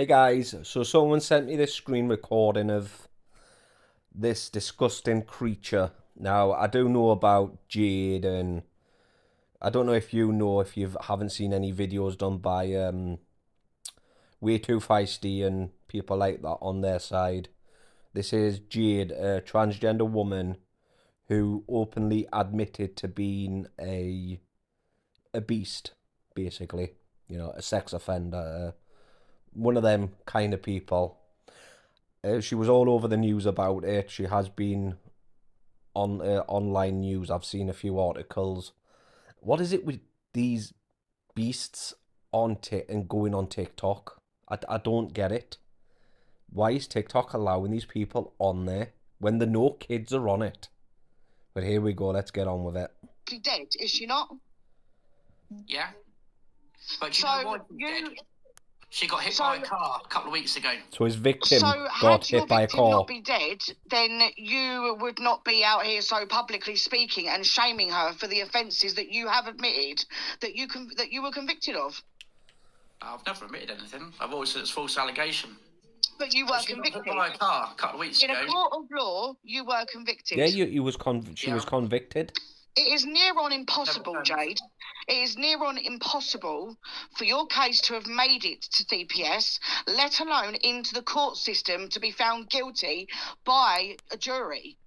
Hey guys, so someone sent me this screen recording of this disgusting creature. Now, I do know about Jade, and I don't know if you know, if you haven't seen any videos done by Way Too Feisty and people like that on their side. This is Jade, a transgender woman who openly admitted to being a beast, basically. You know, a sex offender, one of them kind of people. She was all over the news about it. She has been on online news. I've seen a few articles. What is it with these beasts on and going on TikTok? I don't get it. Why is TikTok allowing these people on there when the no kids are on it? But here we go. Let's get on with it. She's dead, is she not? Yeah. But you know why she's dead? She got hit by a car a couple of weeks ago. So his victim got hit by a car. So had your victim not be dead, then you would not be out here so publicly speaking and shaming her for the offences that you have admitted that you were convicted of. I've never admitted anything. I've always said it's false allegation. But you were convicted. Got hit by a car a couple of weeks ago. In a court of law, you were convicted. Yeah, she was convicted. It is near on impossible, Jade. It is near on impossible for your case to have made it to CPS, let alone into the court system to be found guilty by a jury.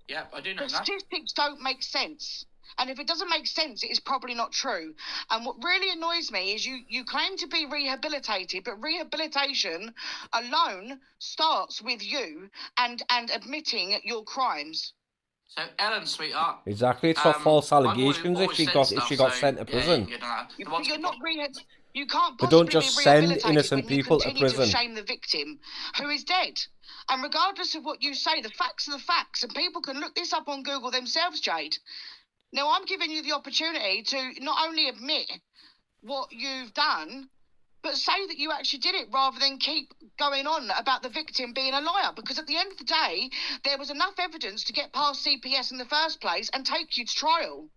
Yeah, I do know that. The statistics don't make sense. And if it doesn't make sense, it is probably not true. And what really annoys me is you claim to be rehabilitated, but rehabilitation alone starts with you and admitting your crimes. So Ellen, sweetheart. Exactly, it's not false allegations if she got sent to prison. You're not you can't possibly but don't just be send rehabilitated innocent when you people to continue prison. to shame the victim who is dead. And regardless of what you say, the facts are the facts, and people can look this up on Google themselves, Jade. Now, I'm giving you the opportunity to not only admit what you've done, but say that you actually did it rather than keep going on about the victim being a liar. Because at the end of the day, there was enough evidence to get past CPS in the first place and take you to trial.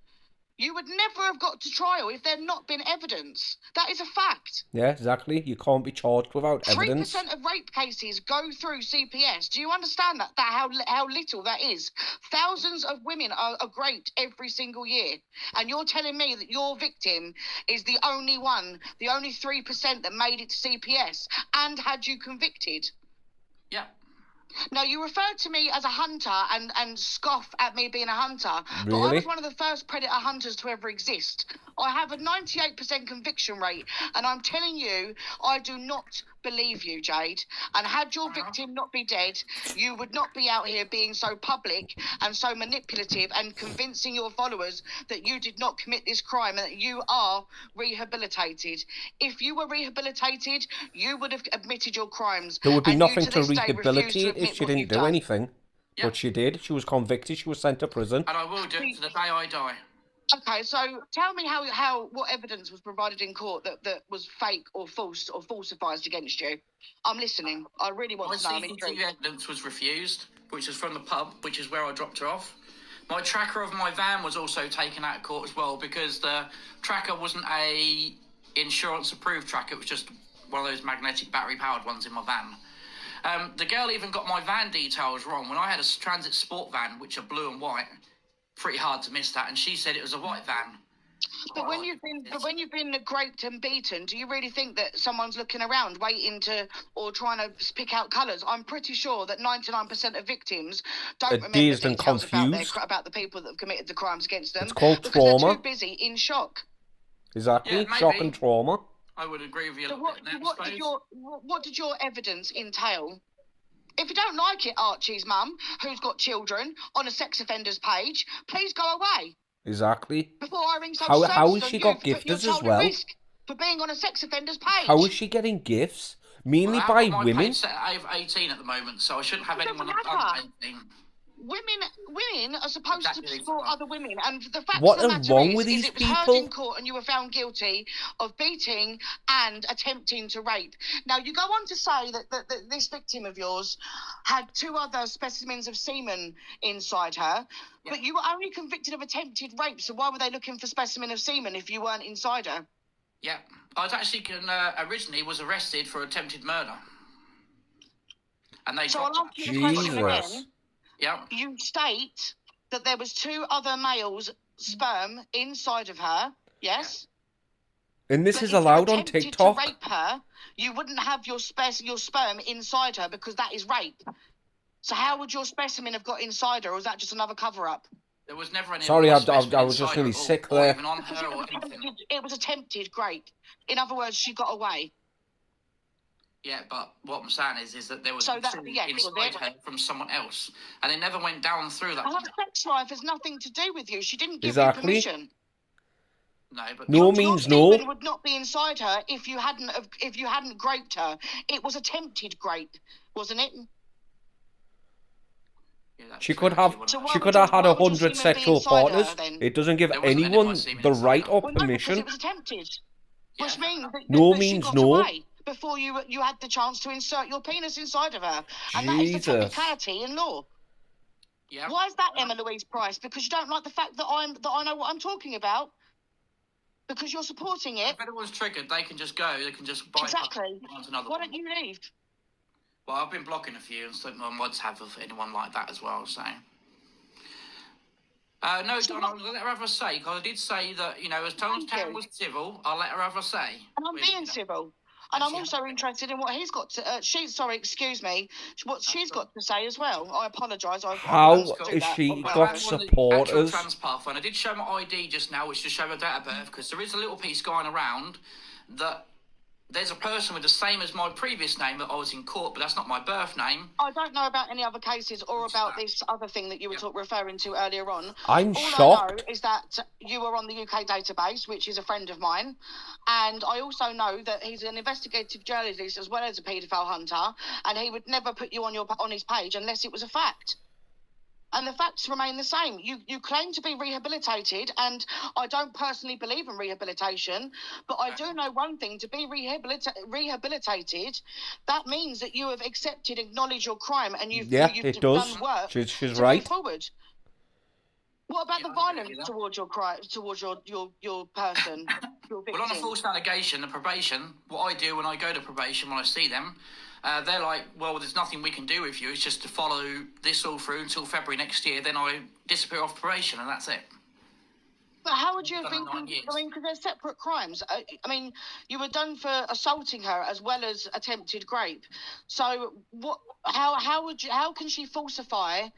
You would never have got to trial if there had not been evidence. That is a fact. Yeah, exactly. You can't be charged without evidence. 3% of rape cases go through CPS. Do you understand that how little that is? Thousands of women are raped every single year. And you're telling me that your victim is the only 3% that made it to CPS and had you convicted? Yeah. Now, you referred to me as a hunter and scoff at me being a hunter. Really? But I was one of the first predator hunters to ever exist. I have a 98% conviction rate, and I'm telling you, I do not believe you, Jade. And had your victim not be dead, you would not be out here being so public and so manipulative and convincing your followers that you did not commit this crime and that you are rehabilitated. If you were rehabilitated, you would have admitted your crimes. There would be nothing to rehabilitate if she didn't do anything. Yep. But she did. She was convicted. She was sent to prison. And I will do it to the day I die. Okay, so tell me what evidence was provided in court that was fake or false or falsified against you. I'm listening. I really want to know. My CCTV evidence was refused, which is from the pub, which is where I dropped her off. My tracker of my van was also taken out of court as well because the tracker wasn't a insurance-approved tracker. It was just one of those magnetic battery-powered ones in my van. The girl even got my van details wrong. When I had a Transit Sport van, which are blue and white, pretty hard to miss that, and she said it was a white van. But when you've been raped and beaten, do you really think that someone's looking around, waiting to or trying to pick out colours? I'm pretty sure that 99% of victims don't remember details about the people that have committed the crimes against them. It's called because trauma. they're too busy in shock. Exactly, yeah, shock and trauma. I would agree with you. So what did your evidence entail? If you don't like it, Archie's mum, who's got children, on a sex offenders page, please go away. Exactly. Before I ring how has she got gifters as well? For being on a sex offenders page. How is she getting gifts? Mainly by women. I have 18 at the moment, so I shouldn't have anyone under 18. Women are supposed to support other women, and the fact of the matter is it was heard in court and you were found guilty of beating and attempting to rape. Now, you go on to say that this victim of yours had 2 other specimens of semen inside her, but you were only convicted of attempted rape, so why were they looking for specimen of semen if you weren't inside her? Yeah, I was actually originally was arrested for attempted murder, and they So I'll dropped ask you the question Jesus. again. Yeah, You state that there was 2 other males' sperm inside of her, yes? And this But is if you allowed on attempted TikTok. to rape her, you wouldn't have your sperm inside her because that is rape. So how would your specimen have got inside her, or is that just another cover-up? there was never any. Sorry, of my I specimen was just inside going her to be at all, sick or there. even on Because her or anything. it was attempted, great. In other words, she got away. Yeah, but what I'm saying is that there was So that- two yeah, was inside it? her from someone else, and they never went down through that. Her sex life has nothing to do with you. She didn't give Exactly. you permission. No, but No Your means no. semen would not be inside her if you hadn't graped her. It was attempted grape, wasn't it? Yeah, that's She true, could have actually, So wasn't why she it? could have had why would your 100 semen be sexual inside her, partners. then? It doesn't give There wasn't any of anyone my semen the inside right her. or Well, no, because permission. it was attempted, Yeah, which means that, No that means she got no. away before you had the chance to insert your penis inside of her, and that is the Jesus. technicality in law. yeah. Why is that, Emma Louise Price? Because you don't like the fact that I know what I'm talking about. Because you're supporting it. If anyone's triggered, they can just go. They can just bypass Exactly. onto another Why one. don't you leave? Well, I've been blocking a few, and some on WhatsApp of anyone like that as well. So, no, So Don, what- I'll let her have her say, because I did say that, as Tom's Thank town you. was civil, I'll let her have her say. And I'm With, being civil. And and I'm she also has- interested in what he's got to. Excuse me. What she's got to say as well. I apologise. How understood is that she on Well, got purpose. I'm on the supporters? actual TransPath, and I did show my ID just now, which just showed my date of birth, because there is a little piece going around that there's a person with the same as my previous name that I was in court, but that's not my birth name. I don't know about any other cases or about this other thing that you were referring to earlier on. I'm All I shocked. know is that you were on the UK database, which is a friend of mine, and I also know that he's an investigative journalist as well as a paedophile hunter, and he would never put you on his page unless it was a fact. And the facts remain the same. You claim to be rehabilitated, and I don't personally believe in rehabilitation, but I do know one thing: to be rehabilitated, that means that you have accepted, acknowledged your crime, and you've It does. done work She's to right. move forward. What about Yeah, the I agree violence with that. towards your person, your victim? Well, on a false allegation, the probation, what I do when I go to probation, when I see them, they're like, well, there's nothing we can do with you. It's just to follow this all through until February next year. Then I disappear off probation, and that's it. But how would you have Done been? it 9 years. I mean, because they're separate crimes. I mean, you were done for assaulting her as well as attempted rape. So what? How can she falsify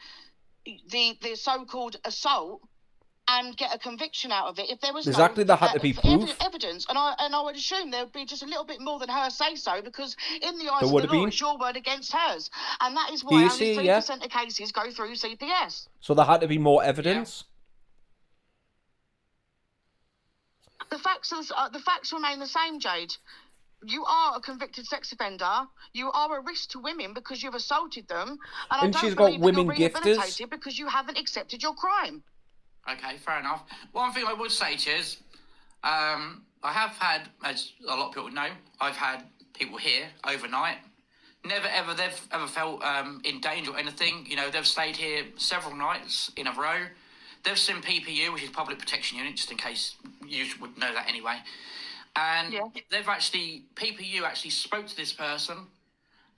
the so-called assault and get a conviction out of it if there was Exactly, there had to be proof. evidence? And I would assume there would be just a little bit more than her say so, because in the eyes of would the have law, been. it's your word against hers, and that is why Hearsay, only yeah. 3% of cases go through CPS. So there had to be more evidence. The facts remain the same, Jade. You are a convicted sex offender. You are a risk to women because you've assaulted them, and I And don't she's got believe that women you're gifters. rehabilitated because you haven't accepted your crime. Okay, fair enough. One thing I would say to you is, I have had, as a lot of people know, I've had people here overnight. Never ever they've ever felt in danger or anything. They've stayed here several nights in a row. They've seen PPU, which is Public Protection Unit, just in case you would know that anyway. And PPU actually spoke to this person,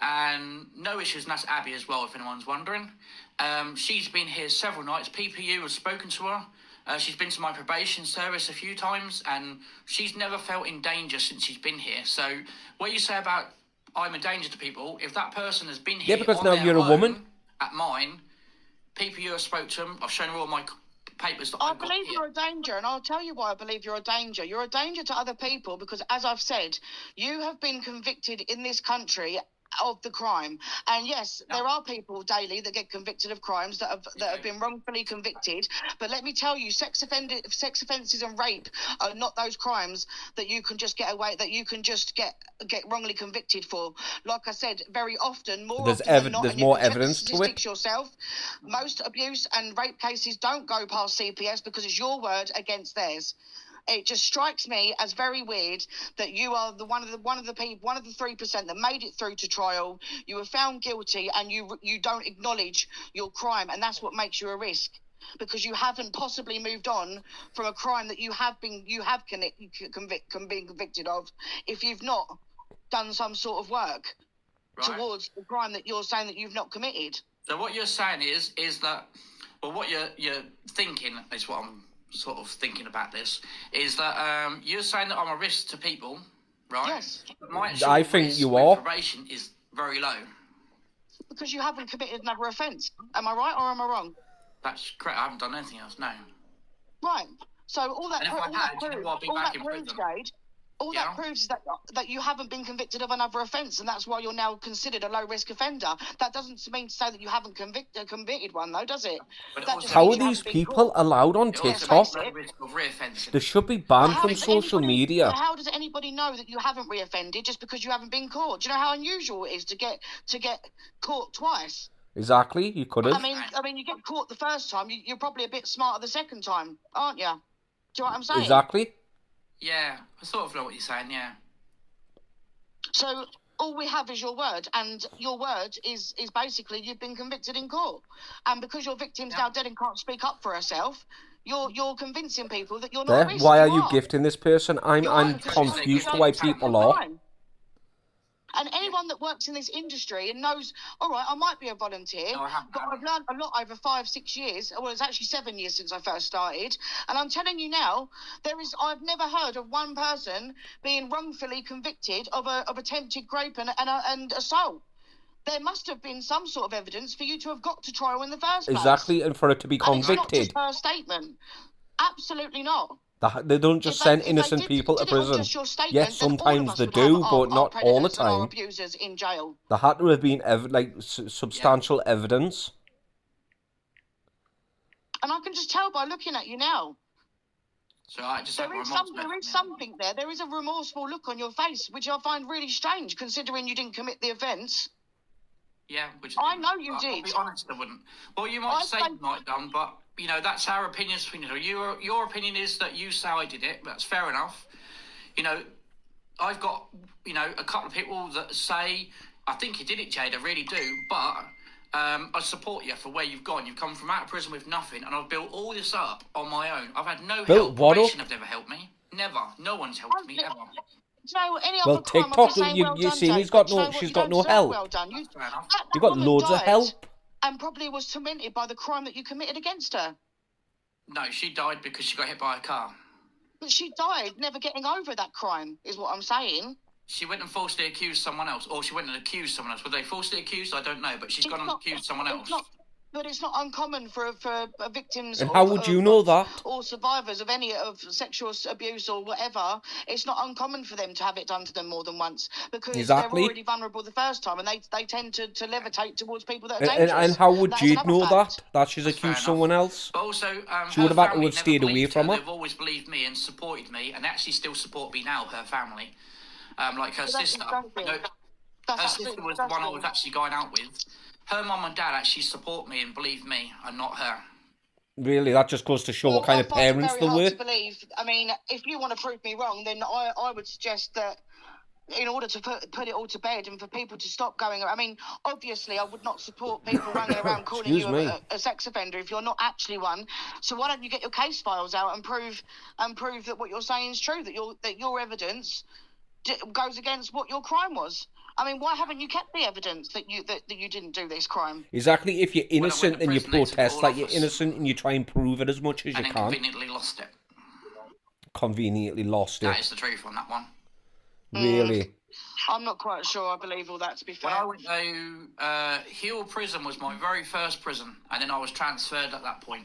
and no issues, and that's Abby as well, if anyone's wondering. She's been here several nights. PPU has spoken to her. She's been to my probation service a few times, and she's never felt in danger since she's been here. So what you say about I'm a danger to people, if that person has been here because on now their you're a own woman. at mine, PPU has spoke to them. I've shown her all my papers that I I've got believe here. you're a danger, and I'll tell you why I believe you're a danger. You're a danger to other people because, as I've said, you have been convicted in this country of the crime. And yes, there are people daily that get convicted of crimes that have been wrongfully convicted. But let me tell you, sex offences and rape are not those crimes that you can just get away, that you can just get wrongly convicted for. Like I said, very often, There's often than not, there's and you more can check the evidence to it. statistics yourself, most abuse and rape cases don't go past CPS because it's your word against theirs. It just strikes me as very weird that you are one of the 3% that made it through to trial. You were found guilty, and you don't acknowledge your crime, and that's what makes you a risk. because you haven't possibly moved on from a crime that you have been convicted of if you've not done some sort of work towards the crime that you're saying that you've not committed. So what you're saying is that, well, what you're thinking is what I'm sort of thinking about this, is that you're saying that I'm a risk to people, right? Yes. My I think risk you with are. probation is very low. Because you haven't committed another offence. Am I right or am I wrong? That's correct. I haven't done anything else, no. Right. So all that, And if I had, you know, I'll be back in prison. Jade, all that proves is that you haven't been convicted of another offence, and that's why you're now considered a low-risk offender. That doesn't mean to say that you haven't committed one, though, does it? How are these people allowed on TikTok? They should be banned from social media. How does anybody know that you haven't reoffended just because you haven't been caught? Do you know how unusual it is to get caught twice? Exactly, you could have. I mean, you get caught the first time, you're probably a bit smarter the second time, aren't you? Do you know what I'm saying? Exactly. Yeah, I sort of know what you're saying, yeah. So all we have is your word, and your word is basically you've been convicted in court. And because your victim's now dead and can't speak up for herself, you're convincing people that you're not a risk. Why are you gifting this person? I'm confused to why people are. And anyone that works in this industry and knows, all right, I might be a volunteer, but I've learned a lot over 5-6 years. Well, it's actually 7 years since I first started. And I'm telling you now, I've never heard of one person being wrongfully convicted of attempted rape and assault. There must have been some sort of evidence for you to have got to trial in the first place. Exactly, and for it to be convicted. And it's not just her statement. Absolutely not. They don't just send innocent people to prison. Yes, sometimes they do, but not all the time. Abusers in jail. There had to have been substantial evidence. And I can just tell by looking at you now. So I just there is something there. There is a remorseful look on your face, which I find really strange, considering you didn't commit the offence. Yeah, which I know you did. I'll be honest, I wouldn't. Well, you might say you might have done, but you know that's our opinions between you. Your opinion is that you say I did it. That's fair enough. You know, I've got a couple of people that say I think you did it, Jade. I really do, but I support you for where you've gone. You've come from out of prison with nothing, and I've built all this up on my own. I've had no help. Probation have never helped me. Never. No one's helped me ever. Well, TikTok, you see, she's got no help. Well done. You've got loads of help. And probably was tormented by the crime that you committed against her. No, she died because she got hit by a car. But she died never getting over that crime, is what I'm saying. She went and falsely accused someone else, or she went and accused someone else. Were they falsely accused? I don't know, but she's gone and accused someone else. But it's not uncommon for victims. And how would you know that? Or survivors of any of sexual abuse or whatever. It's not uncommon for them to have it done to them more than once because they're already vulnerable the first time, and they tend to levitate towards people that are dangerous. And how would Jade know that she's accused someone else? But also, she would have had to have stayed away from her. They've always believed me and supported me, and actually still support me now. Her family, like her sister. Her sister was the one I was actually going out with. Her mum and dad actually support me and believe me, and not her. Really, that just goes to show what kind of parents they were. To believe. I mean, if you want to prove me wrong, then I would suggest that in order to put it all to bed and for people to stop going. I mean, obviously, I would not support people running around calling you a sex offender if you're not actually one. So why don't you get your case files out and prove that what you're saying is true, that your evidence goes against what your crime was. I mean, why haven't you kept the evidence that you didn't do this crime? Exactly. If you're innocent, then you protest like you're innocent and you try and prove it as much as you can. Conveniently lost it. Conveniently lost it. That is the truth on that one. Really? I'm not quite sure I believe all that, to be fair. When I went to Hill Prison was my very first prison, and then I was transferred at that point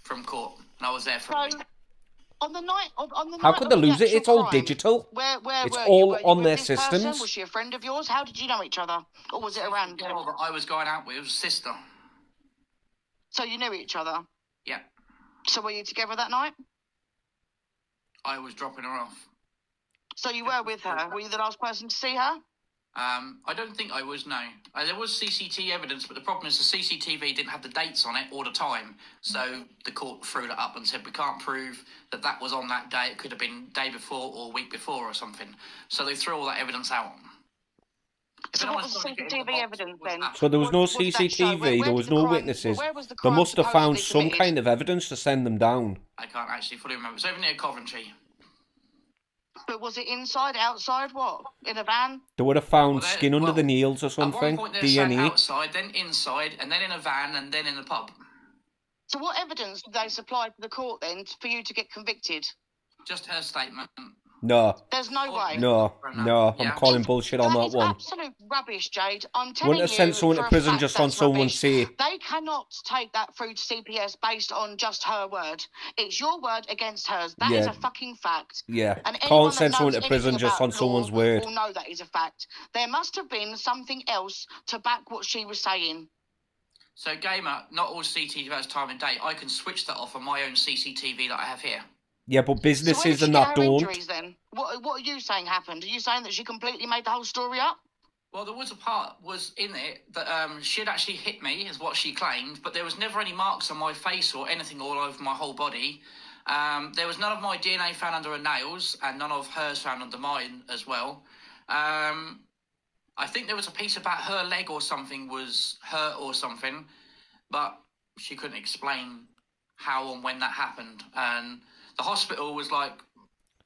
from court, and I was there for a week. On the night how could they lose it? It's all digital. Where it's all on their systems. Person? Was she a friend of yours? How did you know each other? Or was it a random? The girl that I was going out with was a sister. So you knew each other? Yeah. So were you together that night? I was dropping her off. So you were with her? Were you the last person to see her? I don't think I was, no. There was CCTV evidence, but the problem is the CCTV didn't have the dates on it or the time. So the court threw that up and said, we can't prove that was on that day. It could have been day before or week before or something. So they threw all that evidence out. If So what anyone's was the trying to get in the CCTV box, evidence what's then? happened? So there was no What does that show? CCTV, Where there was was the no crime- witnesses. Where was the They crime must have found supposedly some committed? kind of evidence to send them down. I can't actually fully remember. It's over near Coventry. But was it inside, outside, what? In a van? They would have found Well, skin under the nails or At one something. point they were saying DNA. outside, then inside, and then in a van, and then in the pub. So what evidence did they supply to the court then for you to get convicted? Just her statement. No, There's no way. no, no. I'm Yeah. calling bullshit on that is one. absolute rubbish, Jade. I'm telling Wouldn't have you sent someone for to a prison fact just on that's someone's rubbish. say. They cannot take that through to CPS based on just her word. It's your word against hers. That is Yeah. a fucking fact. Yeah, And anyone can't that send someone knows to prison anything just on about someone's law word. will know that is a fact. There must have been something else to back what she was saying. So, Gamer, not all CCTV has time and date. I can switch that off on my own CCTV that I have here. Yeah, but So where did businesses she and get that her don't. injuries then? What are you saying happened? Are you saying that she completely made the whole story up? Well, there was a part was in it that she'd actually hit me, is what she claimed, but there was never any marks on my face or anything all over my whole body. There was none of my DNA found under her nails, and none of hers found under mine as well. I think there was a piece about her leg or something was hurt or something, but she couldn't explain how and when that happened. And the hospital was like,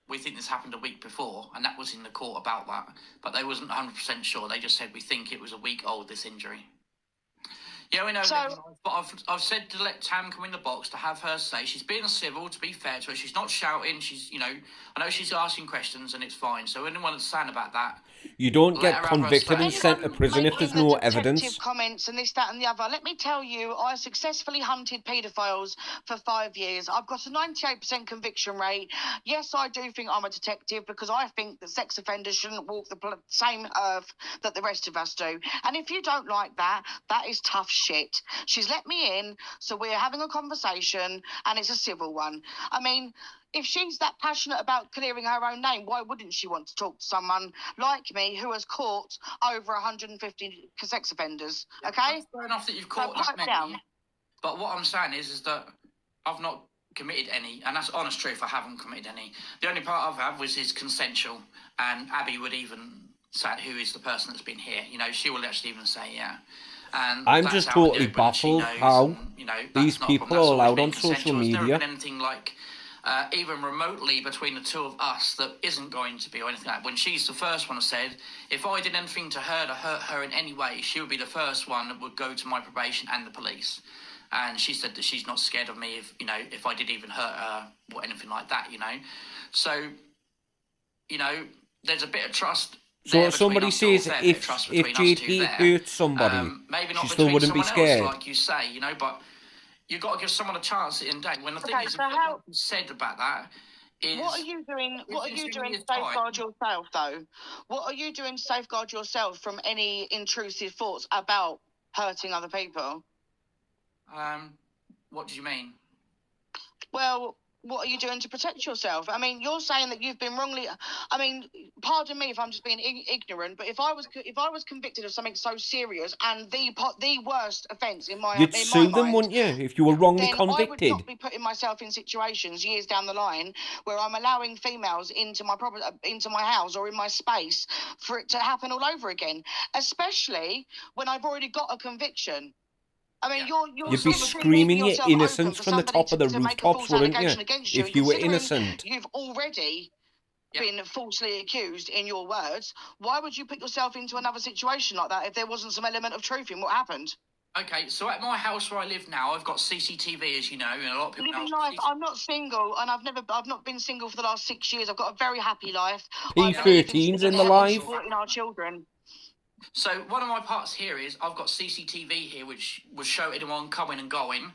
we think this happened a week before, and that was in the court about that. But they wasn't 100% sure. They just said, we think it was a week old, this injury. Yeah, we know So- that, but I've said to let Tam come in the box to have her say. She's being civil, to be fair to her. She's not shouting. She's, you know, I know she's asking questions, and it's fine. So anyone that's saying about that, You don't Let get her have her convicted and say. sent to prison if Making there's the no detective evidence. comments and this, that, and the other. Let me tell you, I successfully hunted paedophiles for 5 years. I've got a 98% conviction rate. Yes, I do think I'm a detective because I think that sex offenders shouldn't walk the same earth that the rest of us do. And if you don't like that, that is tough shit. She's let me in, so we're having a conversation, and it's a civil one. I mean, if she's that passionate about clearing her own name, why wouldn't she want to talk to someone like me who has caught over 150 sex offenders? Okay? That's fair enough that you've caught pipe that many. down. But what I'm saying is that I've not committed any, and that's honest truth. I haven't committed any. The only part I've had was is consensual, and Abby would even say who is the person that's been here. You know, she will actually even say yeah. And I'm that's just out in the totally open. She baffled knows, how and, you know, these that's not a people problem. are That's always allowed been on social consensual. There's never media. been anything like even remotely between the two of us that isn't going to be or anything like that. When she's the first one who said, if I did anything to hurt her in any way, she would be the first one that would go to my probation and the police. And she said that she's not scared of me if, you know, if I did even hurt her or anything like that, you know. So, you know, there's a bit of trust. So there if somebody between us, says or a fair bit of if trust between us Jade two Heath there. hurt somebody, Maybe not she still between wouldn't be someone scared. else, like you say, you know, but you've got to give someone a chance at the end of the day. When the thing Okay, is, so how- what you said about that is... What are you doing? What are It's you in doing to years' time. safeguard yourself, though? What are you doing to safeguard yourself from any intrusive thoughts about hurting other people? What do you mean? Well, what are you doing to protect yourself? I mean, you're saying that you've been wrongly. I mean, pardon me if I'm just being ignorant, but if I was convicted of something so serious and the worst offence in my You'd in sue my them, mind, wouldn't you, if you were wrongly then I would convicted? not be putting myself in situations years down the line where I'm allowing females into my property, into my house or in my space for it to happen all over again, especially when I've already got a conviction. I mean, Yeah. you're You'd be sort of screaming leaving your yourself open innocence for from the somebody top of the to make a rooftops, false wouldn't you, allegation against you, if you were considering innocent? You've already Yeah. been falsely accused in your words. Why would you put yourself into another situation like that if there wasn't some element of truth in what happened? Okay, so at my house where I live now, I've got CCTV, as you know, and a lot of people Living know. life. I'm not single, and I've not been single for the last 6 years. I've got a very happy life. P13's in the live. Supporting our children. So one of my parts here is I've got CCTV here, which would show anyone coming and going,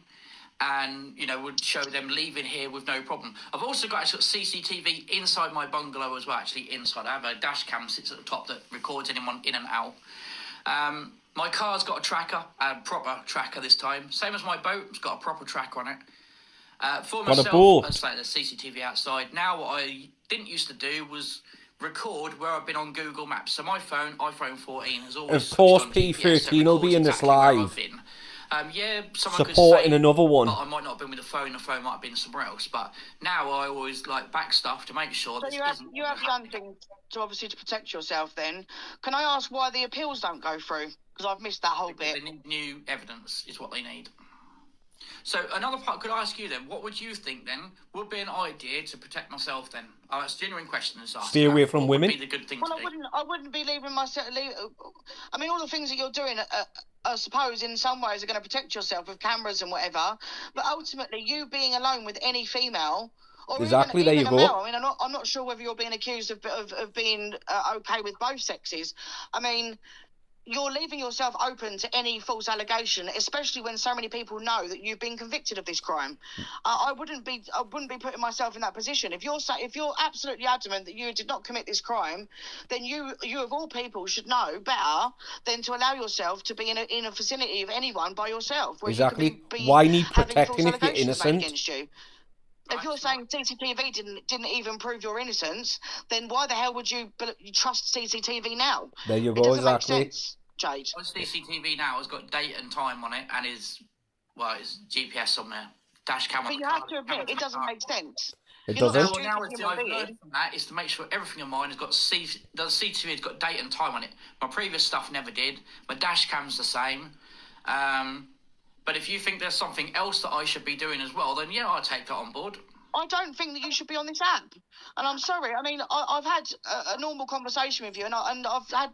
and you know would show them leaving here with no problem. I've also got CCTV inside my bungalow as well. Actually, inside I have a dash cam sits at the top that records anyone in and out. My car's got a tracker, a proper tracker this time. Same as my boat, it's got a proper tracker on it. For Got a myself, boat. I say there's CCTV outside. Now what I didn't used to do was record where I've been on Google Maps. So my phone, iPhone 14, has always Of course, switched on GPS, so it P13 will be records in this exactly where live. I've been. Yeah, someone supporting could say, another one. but I might not have been with the phone might have been somewhere else. But now I always like back stuff to make sure So this you have isn't done things to obviously to protect yourself. Then, can I ask why the appeals don't go through? Because I've missed that whole bit. They need new evidence, is what they need. So another part, could I ask you then, what would you think then would be an idea to protect myself then? Oh, it's a genuine question. Stay away from what women. Would be the good thing Well, to do? I wouldn't be leaving myself. I mean, all the things that you're doing, I suppose, in some ways, are going to protect yourself with cameras and whatever. But ultimately, you being alone with any female, or Exactly, even there you a go. male. I mean, I'm not sure whether you're being accused of being okay with both sexes. I mean, you're leaving yourself open to any false allegation, especially when so many people know that you've been convicted of this crime. I wouldn't be putting myself in that position. If you're absolutely adamant that you did not commit this crime, then you of all people should know better than to allow yourself to be in a vicinity of anyone by yourself. Where Exactly. You could be Why need having protecting false if you're allegations made innocent? against you. If you're saying CCTV didn't even prove your innocence, then why the hell would you trust CCTV now? There you It go, doesn't exactly. make sense, Jade. Well, CCTV now has got date and time on it, and is GPS on there, dash cam on But the you car. have to admit, it doesn't make sense. It You're not doesn't. Well, now stupid I've human being. learned from that is to make sure everything in mine has got the CCTV has got date and time on it. My previous stuff never did. My dash cam's the same. But if you think there's something else that I should be doing as well, then yeah, I'll take that on board. I don't think that you should be on this app. And I'm sorry. I mean, I've had a normal conversation with you, and I've had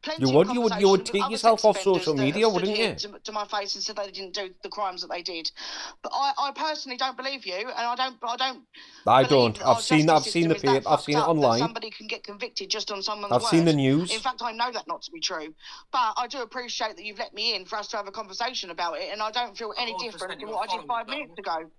plenty You of would conversations with take other yourself sex off offenders social that media, have stood wouldn't here you? to my face and said they didn't do the crimes that they did. But I personally don't believe you, and I don't. I believe don't. that our I've seen justice the system is that tape. I've fucked seen it up that online. somebody can get convicted just on someone's I've seen the word. news. In fact, I know that not to be true. But I do appreciate that you've let me in for us to have a conversation about it, and I don't feel any different to what I did 5 minutes ago.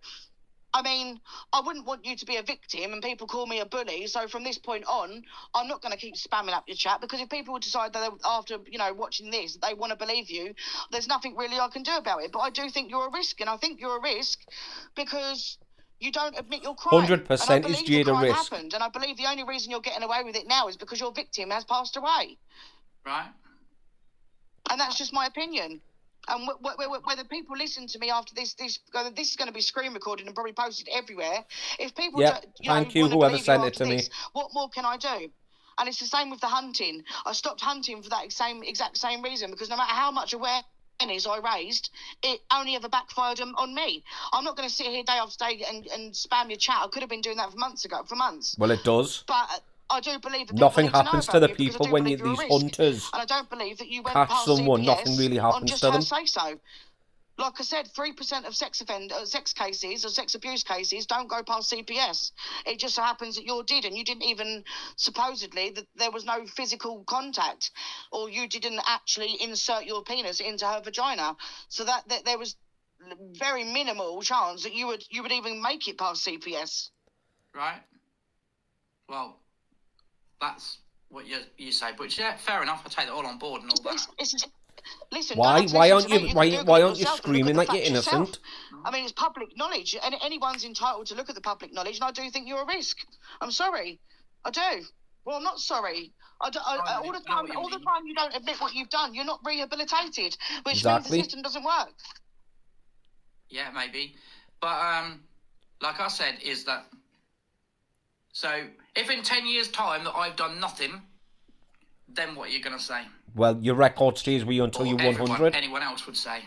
I mean, I wouldn't want you to be a victim and people call me a bully. So from this point on, I'm not going to keep spamming up your chat, because if people decide that after, watching this, they want to believe you, there's nothing really I can do about it. But I do think you're a risk, and I think you're a risk because you don't admit your crime. 100% is Jade a risk. Happened, and I believe the only reason you're getting away with it now is because your victim has passed away. Right. And that's just my opinion. And whether people listen to me after this is going to be screen recorded and probably posted everywhere. If people, thank you, whoever sent it to me. What more can I do? And it's the same with the hunting. I stopped hunting for that exact same reason, because no matter how much awareness I raised, it only ever backfired on me. I'm not going to sit here day after day and spam your chat. I could have been doing that for months. Well, it does. But I do believe that nothing happens to the people when these hunters and I don't believe that you went catch past someone. CPS nothing really happens to them. Say so. Like I said, 3% of sex cases or sex abuse cases don't go past CPS. It just so happens that you did, and you didn't even supposedly that there was no physical contact, or you didn't actually insert your penis into her vagina, so that there was very minimal chance that you would even make it past CPS. Right. Well, that's what you say, but yeah, fair enough. I take that all on board and all that. Listen, why aren't you screaming that you're innocent? I mean, it's public knowledge, and anyone's entitled to look at the public knowledge, and I do think you're a risk. I'm sorry, I do. Well, I'm not sorry. All the time you don't admit what you've done, you're not rehabilitated, which means the system doesn't work. Yeah, maybe, but like I said, is that so? If in 10 years' time that I've done nothing, then what are you going to say? Well, your record stays with you until you're 100. Anyone else would say.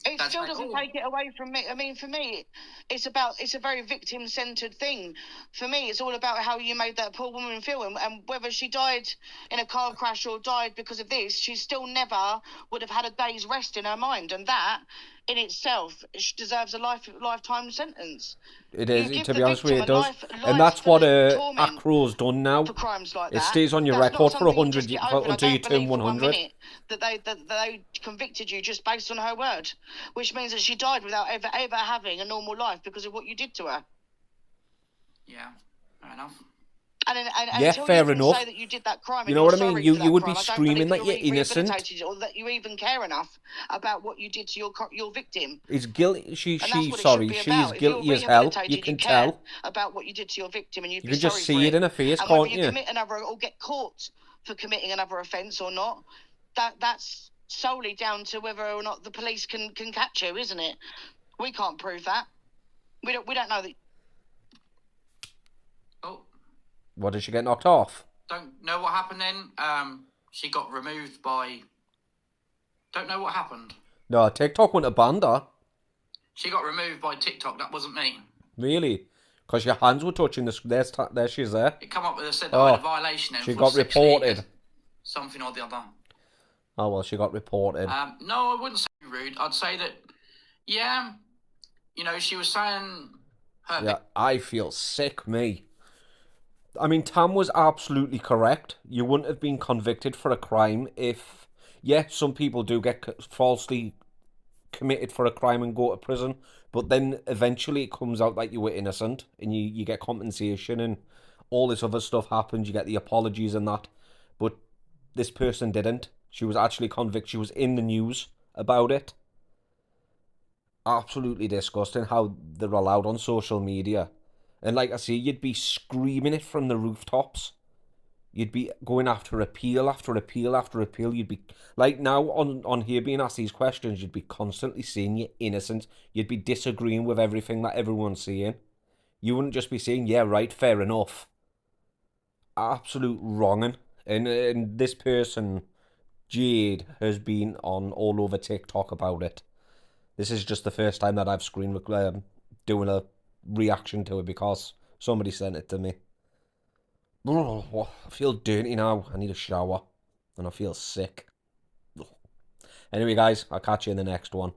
It still doesn't take it away from me. I mean, for me, it's a very victim-centred thing. For me, it's all about how you made that poor woman feel, and whether she died in a car crash or died because of this, she still never would have had a day's rest in her mind, and that in itself deserves a lifetime sentence. It is, to be honest with you, it does. And that's what Acro's done now. It stays on your record for 100 until you turn 100. That they convicted you just based on her word, which means that she died without ever having a normal life because of what you did to her. Yeah, fair enough. Yeah, fair enough. Say that you did that crime, you know what I mean? You would be screaming that you're innocent, or that you even care enough about what you did to your victim. He's guilty. She's guilty as hell. You can tell about what you did to your victim, and you can just see it in her face, can't you? Commit another or get caught for committing another offence or not, that's solely down to whether or not the police can catch you, isn't it? We can't prove that. We don't know that. Oh, What, did she get knocked off? don't know what happened then. She got removed by. Don't know what happened. No, TikTok wouldn't have banned her. She got removed by TikTok. That wasn't me. Really? Because your hands were touching the screen. There she is there. It come up with said that I had a violation. And She for got 6 reported. litres, something or the other. Oh, well, she got reported. No, I wouldn't say rude. I'd say that, yeah, you know, she was saying her. Yeah, I feel sick, me. I mean, Tam was absolutely correct. You wouldn't have been convicted for a crime if... Yeah, some people do get falsely committed for a crime and go to prison, but then eventually it comes out that you were innocent and you get compensation and all this other stuff happens. You get the apologies and that. But this person didn't. She was actually convicted. She was in the news about it. Absolutely disgusting how they're allowed on social media. And like I say, you'd be screaming it from the rooftops. You'd be going after appeal after appeal after appeal. You'd be, like now on here being asked these questions, you'd be constantly saying you're innocent. You'd be disagreeing with everything that everyone's saying. You wouldn't just be saying, yeah, right, fair enough. Absolute wronging. And this person, Jade, has been on all over TikTok about it. This is just the first time that I've doing a reaction to it because somebody sent it to me. Oh, I feel dirty now. I need a shower. And I feel sick. Anyway, guys, I'll catch you in the next one.